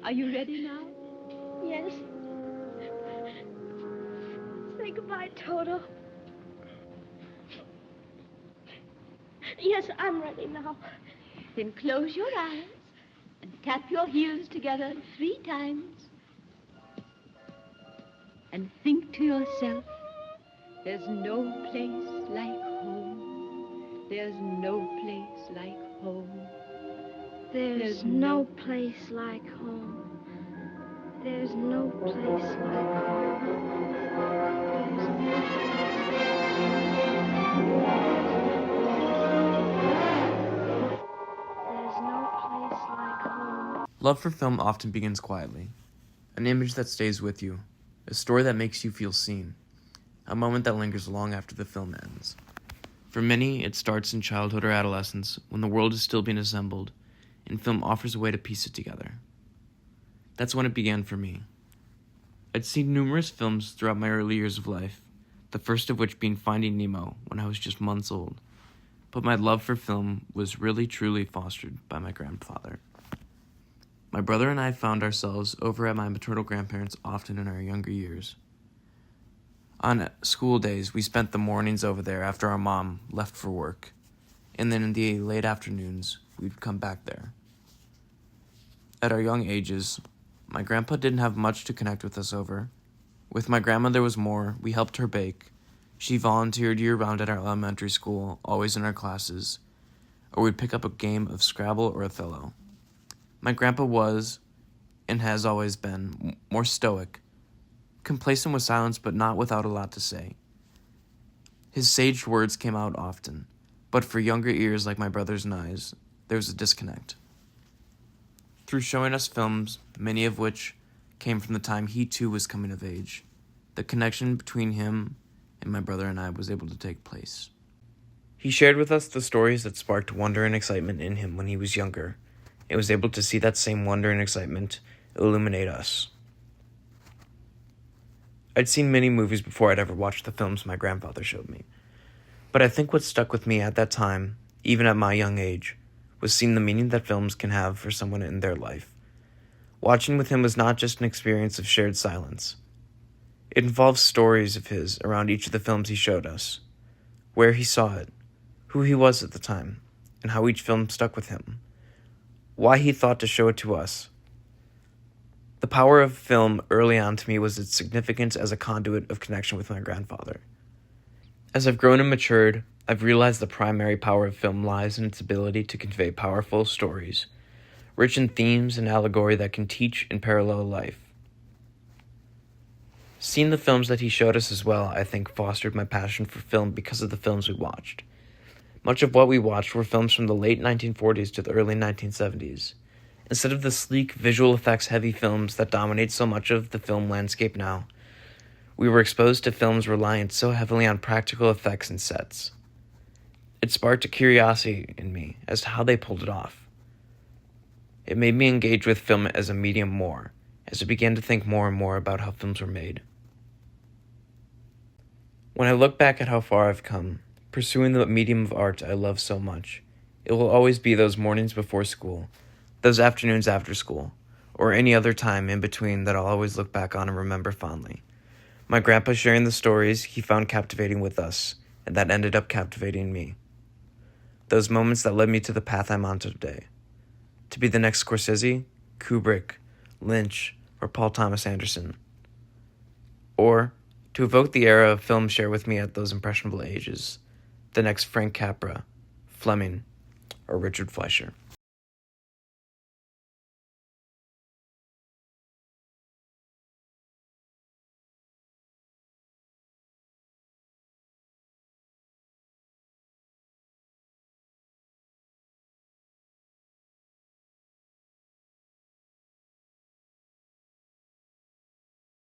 Are you ready now? Yes. Say goodbye, Toto. Yes, I'm ready now. Then close your eyes and tap your heels together 3 times. And think to yourself, there's no place like home. There's no place like home. There's no place like home. There's no place like home. There's no place like home. Love for film often begins quietly. An image that stays with you. A story that makes you feel seen. A moment that lingers long after the film ends. For many, it starts in childhood or adolescence, when the world is still being assembled, and film offers a way to piece it together. That's when it began for me. I'd seen numerous films throughout my early years of life, the first of which being Finding Nemo when I was just months old. But my love for film was really truly fostered by my grandfather. My brother and I found ourselves over at my maternal grandparents often in our younger years. On school days, we spent the mornings over there after our mom left for work, and then in the late afternoons, we'd come back there. At our young ages, my grandpa didn't have much to connect with us over. With my grandma, there was more. We helped her bake. She volunteered year-round at our elementary school, always in our classes, or we'd pick up a game of Scrabble or Othello. My grandpa was, and has always been, more stoic, complacent with silence but not without a lot to say. His sage words came out often, but for younger ears like my brother's and I's, there was a disconnect. Through showing us films, many of which came from the time he too was coming of age, the connection between him and my brother and I was able to take place. He shared with us the stories that sparked wonder and excitement in him when he was younger, and was able to see that same wonder and excitement illuminate us. I'd seen many movies before I'd ever watched the films my grandfather showed me, but I think what stuck with me at that time, even at my young age, was seeing the meaning that films can have for someone in their life. Watching with him was not just an experience of shared silence. It involved stories of his around each of the films he showed us, where he saw it, who he was at the time, and how each film stuck with him, why he thought to show it to us. The power of film early on to me was its significance as a conduit of connection with my grandfather. As I've grown and matured, I've realized the primary power of film lies in its ability to convey powerful stories, rich in themes and allegory that can teach and parallel life. Seeing the films that he showed us as well, I think, fostered my passion for film because of the films we watched. Much of what we watched were films from the late 1940s to the early 1970s. Instead of the sleek, visual effects-heavy films that dominate so much of the film landscape now, we were exposed to films reliant so heavily on practical effects and sets. It sparked a curiosity in me as to how they pulled it off. It made me engage with film as a medium more, as I began to think more and more about how films were made. When I look back at how far I've come, pursuing the medium of art I love so much, it will always be those mornings before school, those afternoons after school, or any other time in between that I'll always look back on and remember fondly. My grandpa sharing the stories he found captivating with us, and that ended up captivating me. Those moments that led me to the path I'm on today. To be the next Scorsese, Kubrick, Lynch, or Paul Thomas Anderson. Or to evoke the era of film shared with me at those impressionable ages, the next Frank Capra, Fleming, or Richard Fleischer.